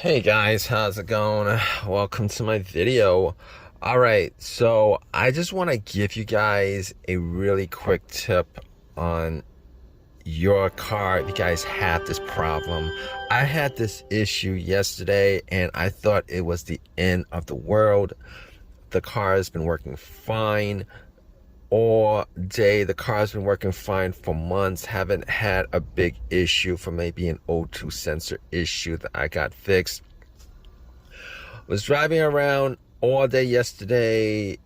Hey guys, how's it going? Welcome to my video. All right, so I just want to give you guys a really quick tip on your car if you guys have this problem. I had this issue yesterday and I thought it was the end of the world. The car has been working fine all day. The car's been working fine for months. Haven't had a big issue for maybe an O2 sensor issue that I got fixed. Was driving around all day yesterday,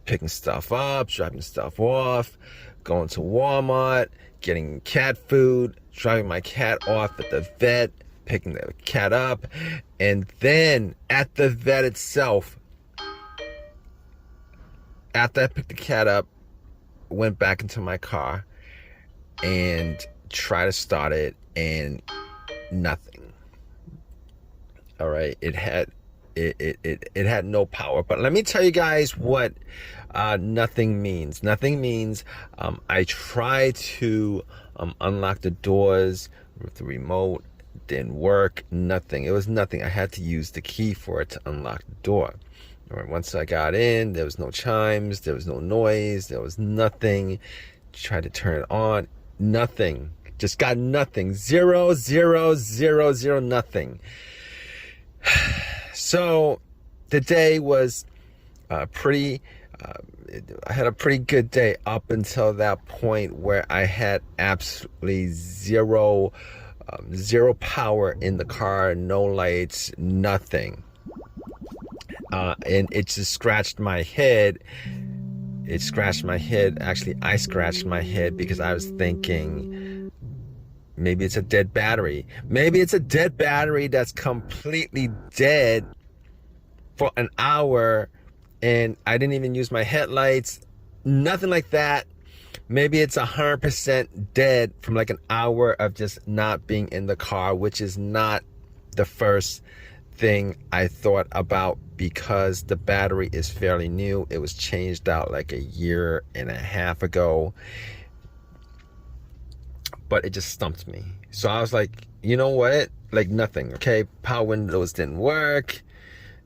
picking stuff up, dropping stuff off, going to Walmart, getting cat food, driving my cat off at the vet, picking the cat up, and then at the vet itself, after I picked the cat up, went back into my car and tried to start it, and nothing. All right, it had no power. But let me tell you guys what nothing means. Nothing means I tried to unlock the doors with the remote, didn't work. Nothing. It was nothing. I had to use the key for it to unlock the door. All right, once I got in, there was no chimes, there was no noise, there was nothing. Tried to turn it on, nothing. Just got nothing. Zero, zero, zero, zero, nothing. So the day was I had a pretty good day up until that point where I had absolutely zero power in the car, no lights, nothing. And it just scratched my head. It scratched my head. Actually, I scratched my head because I was thinking maybe it's a dead battery. Maybe it's a dead battery that's completely dead for an hour and I didn't even use my headlights. Nothing like that. Maybe it's 100% dead from like an hour of just not being in the car, which is not the first thing I thought about because the battery is fairly new. It was changed out like a year and a half ago, but it just stumped me. So I was like, you know what? Like nothing, okay? Power windows didn't work,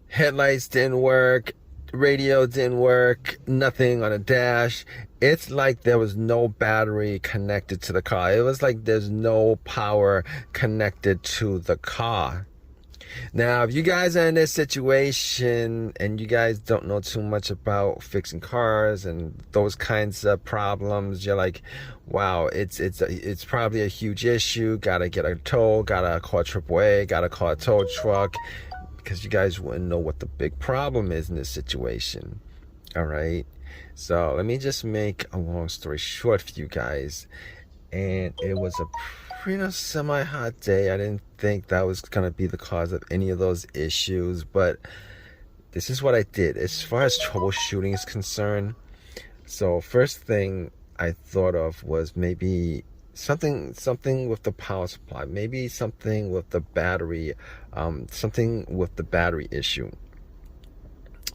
headlights didn't work, radio didn't work, nothing on the dash. It's like there was no battery connected to the car. It was like there's no power connected to the car. Now, if you guys are in this situation and you guys don't know too much about fixing cars and those kinds of problems, you're like, wow, it's probably a huge issue. Gotta get a tow, gotta call AAA, gotta call a tow truck, because you guys wouldn't know what the big problem is in this situation. All right. So let me just make a long story short for you guys. And it was a pretty semi-hot day. I didn't think that was gonna be the cause of any of those issues, but this is what I did as far as troubleshooting is concerned. So first thing I thought of was maybe something with the power supply, maybe something with the battery, issue.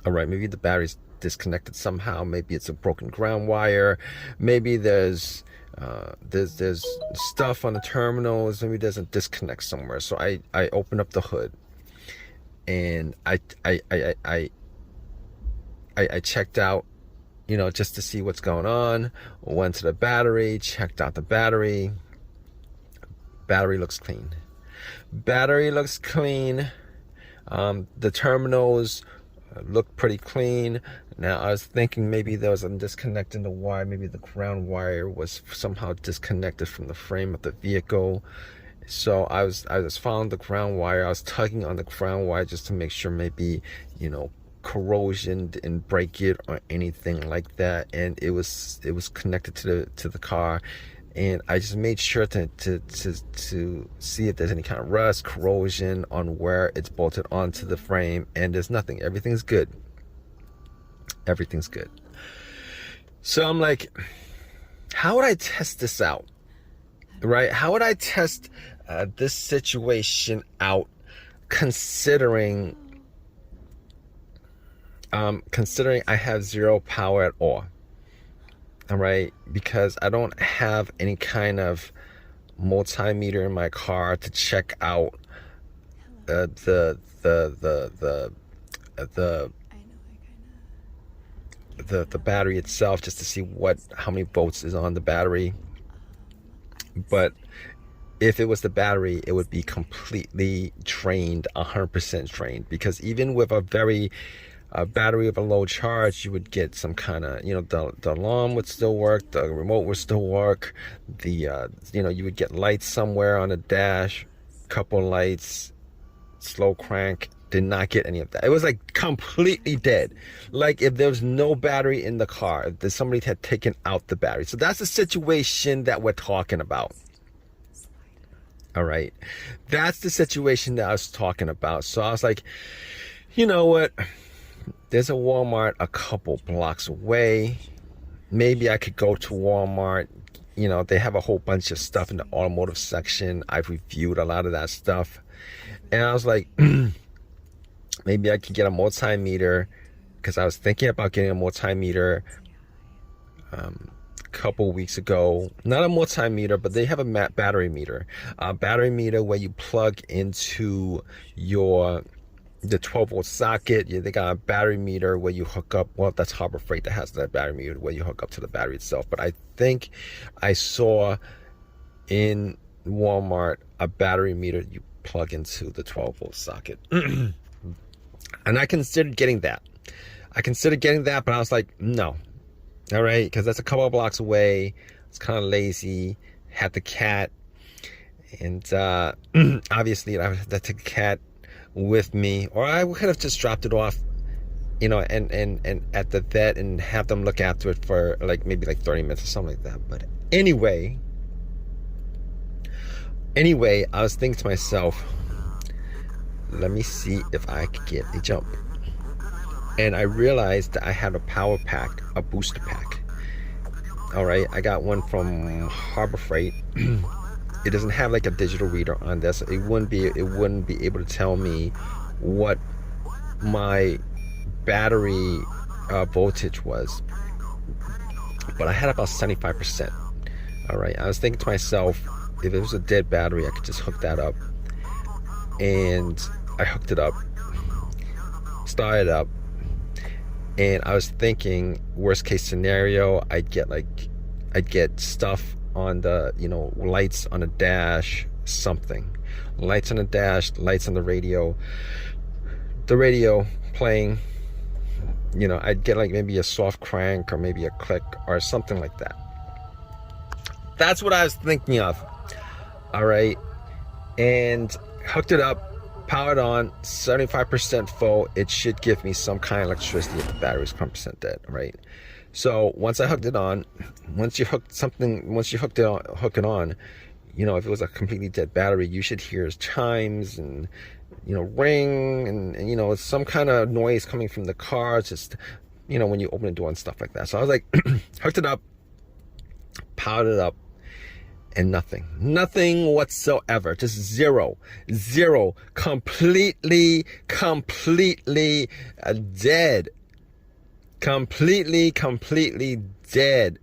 All right, maybe the battery's disconnected somehow. Maybe it's a broken ground wire. Maybe there's stuff on the terminals. Maybe there's a disconnect somewhere. So I opened up the hood and I checked out, you know, just to see what's going on. Went to the battery, checked out the battery. Battery looks clean. Battery looks clean. The terminals look pretty clean. Now I was thinking maybe there was a disconnect in the wire. Maybe the ground wire was somehow disconnected from the frame of the vehicle. So I was following the ground wire. I was tugging on the ground wire just to make sure maybe, you know, corrosion didn't break it or anything like that. And it was connected to the car. And I just made sure to see if there's any kind of rust, corrosion on where it's bolted onto the frame, and there's nothing. Everything's good. Everything's good. So I'm like, how would I test this out? Right? How would I test this situation out, considering I have zero power at all? All right, because I don't have any kind of multimeter in my car to check out the the battery itself, just to see how many volts is on the battery. But if it was the battery, it would be completely drained, 100% drained, because even with a battery of a low charge, you would get some kind of, the alarm would still work, the remote would still work, you would get lights somewhere on the dash, couple lights, slow crank. Did not get any of that. It was like completely dead. Like if there was no battery in the car, if somebody had taken out the battery. So that's the situation that we're talking about. All right. That's the situation that I was talking about. So I was like, you know what? There's a Walmart a couple blocks away. Maybe I could go to Walmart. They have a whole bunch of stuff in the automotive section. I've reviewed a lot of that stuff. And I was like, maybe I can get a multimeter, because I was thinking about getting a multimeter a couple weeks ago. Not a multimeter, but they have a battery meter. A battery meter where you plug into the 12-volt socket. They got a battery meter where you hook up. Well, that's Harbor Freight that has that battery meter where you hook up to the battery itself. But I think I saw in Walmart a battery meter you plug into the 12-volt socket. And I considered getting that. But I was like, no. All right, because that's a couple of blocks away. It's kind of lazy. Had the cat. And obviously, I had to take the cat with me. Or I could have just dropped it off, and at the vet and have them look after it for maybe 30 minutes or something like that. But anyway, I was thinking to myself, let me see if I could get a jump. And I realized that I had a power pack, a booster pack. All right, I got one from Harbor Freight. It doesn't have a digital reader on this. It wouldn't be able to tell me what my battery voltage was. But I had about 75%. All right, I was thinking to myself, if it was a dead battery, I could just hook that up. And I hooked it up, started up, and I was thinking, worst case scenario, I'd get stuff on the, lights on the dash, something. Lights on the dash, lights on the radio playing. I'd get maybe a soft crank or maybe a click or something like that. That's what I was thinking of. All right. And hooked it up, powered on, 75% full. It should give me some kind of electricity if the battery is 100% dead, right? So once I hooked it on, once you hook it on, if it was a completely dead battery, you should hear chimes and ring and some kind of noise coming from the car, just when you open the door and stuff like that. So I was like, hooked it up, powered it up, and nothing whatsoever, just zero, completely dead, completely dead.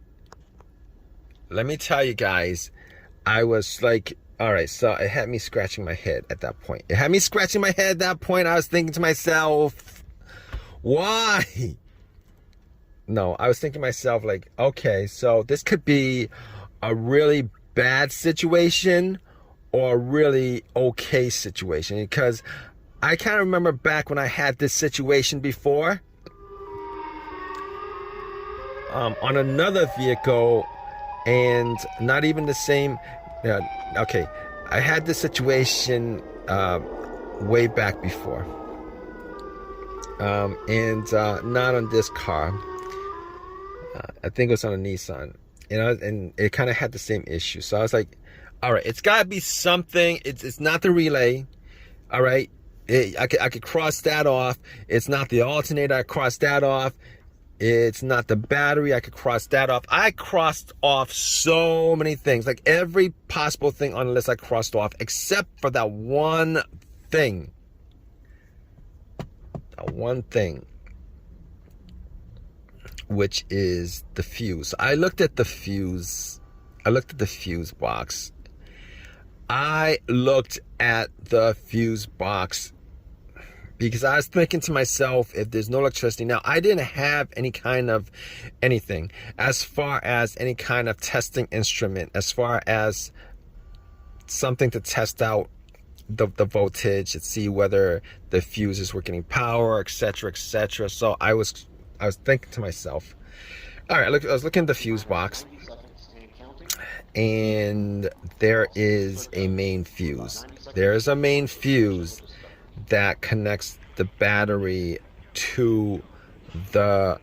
Let me tell you guys, I was like, all right, so it had me scratching my head at that point. I was thinking to myself, why? No, I was thinking to myself, okay, so this could be a really bad situation or a really okay situation, because I kind of remember back when I had this situation before on another vehicle, and not even the same. Okay, I had this situation way back before, and not on this car. I think it was on a Nissan. And it kind of had the same issue. So I was like, all right, it's got to be something. It's not the relay. All right. I could cross that off. It's not the alternator. I crossed that off. It's not the battery. I could cross that off. I crossed off so many things. Every possible thing on the list I crossed off, except for that one thing. That one thing. Which is the fuse. I looked at the fuse box, I looked at the fuse box because I was thinking to myself, if there's no electricity now, I didn't have any kind of anything as far as any kind of testing instrument, as far as something to test out the voltage and see whether the fuses were getting power, etc., etc. So I was thinking to myself, all right, look, I was looking at the fuse box, and there is a main fuse. There is a main fuse that connects the battery to the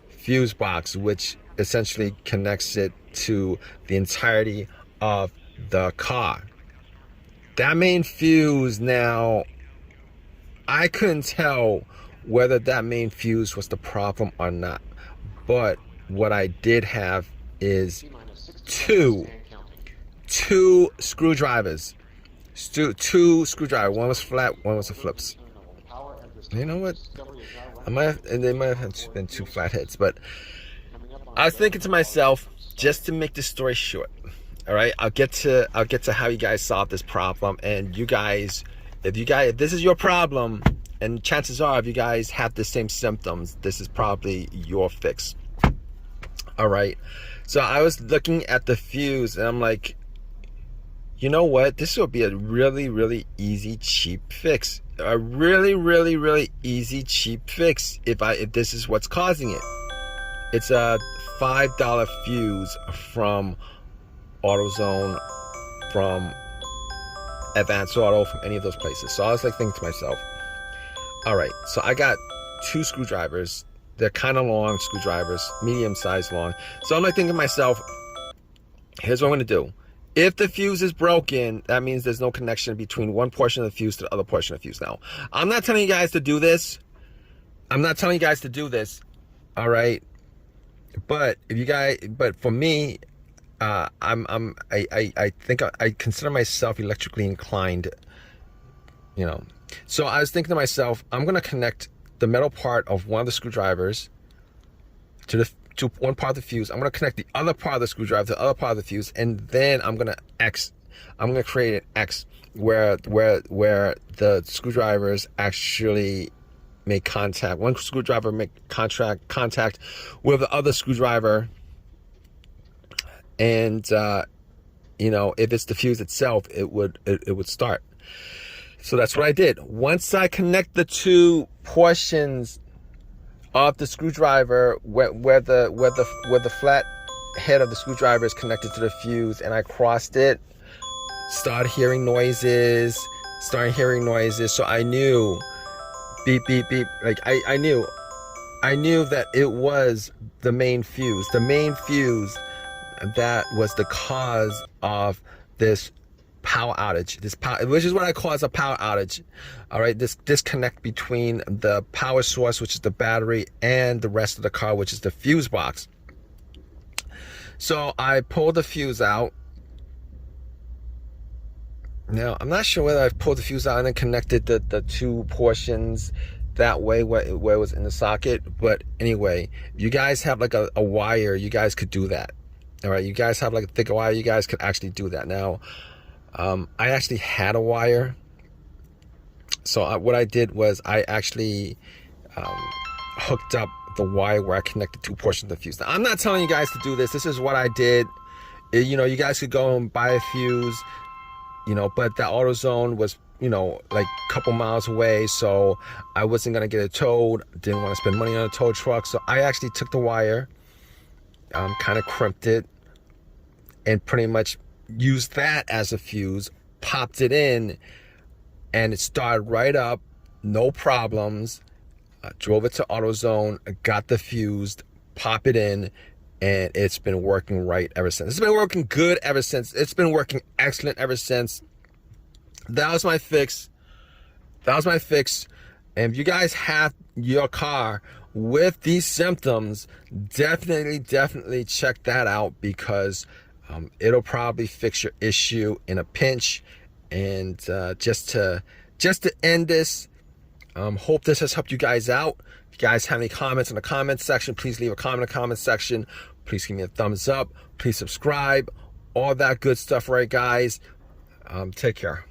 fuse box, which essentially connects it to the entirety of the car. That main fuse, now, I couldn't tell whether that main fuse was the problem or not. But what I did have is two screwdrivers. Two screwdrivers. One was flat, one was a flips. You know what? They might have been two flatheads, but I was thinking to myself, just to make this story short. All right, I'll get to how you guys solve this problem, and you guys, if this is your problem, and chances are if you guys have the same symptoms, this is probably your fix. All right, so I was looking at the fuse, and I'm like, you know what? This will be a really, really easy, cheap fix. A really, really, really easy, cheap fix if this is what's causing it. It's a $5 fuse from AutoZone, from Advanced Auto, from any of those places. So I was like thinking to myself, all right, so I got two screwdrivers. They're kind of long screwdrivers, medium size long. So I'm like thinking to myself, here's what I'm going to do. If the fuse is broken, that means there's no connection between one portion of the fuse to the other portion of the fuse. Now, I'm not telling you guys to do this. All right. But for me, I think I consider myself electrically inclined, you know. So I was thinking to myself, I'm going to connect the metal part of one of the screwdrivers to one part of the fuse. I'm going to connect the other part of the screwdriver to the other part of the fuse, and then I'm going to create an X where the screwdrivers actually make contact. One screwdriver make contact with the other screwdriver, and you know, if it's the fuse itself, it would start. So that's what I did. Once I connect the two portions of the screwdriver where the flat head of the screwdriver is connected to the fuse, and I crossed it, started hearing noises. So I knew, beep, beep, beep. Like I knew that it was the main fuse. The main fuse that was the cause of this power outage, which is what I call as a power outage. All right, this disconnect between the power source, which is the battery, and the rest of the car, which is the fuse box. So I pulled the fuse out. Now, I'm not sure whether I pulled the fuse out and then connected the two portions that way where it was in the socket. But anyway, if you guys have like a wire, you guys could do that. All right, you guys have like a thicker wire, you guys could actually do that. Now, I actually had a wire. So what I did was I actually hooked up the wire where I connected two portions of the fuse. Now, I'm not telling you guys to do this. This is what I did. You know, you guys could go and buy a fuse, you know, but the AutoZone was, you know, like a couple miles away. So I wasn't going to get it towed. Didn't want to spend money on a tow truck. So I actually took the wire, kind of crimped it, and pretty much used that as a fuse, popped it in, and it started right up, no problems. Drove it to AutoZone, got the fuse, pop it in, and it's been working right ever since. It's been working good ever since. It's been working excellent ever since. That was my fix. And if you guys have your car with these symptoms, definitely check that out, because it'll probably fix your issue in a pinch. And just to end this, hope this has helped you guys out. If you guys have any comments in the comments section, please leave a comment in the comment section. Please give me a thumbs up. Please subscribe. All that good stuff, right, guys? Take care.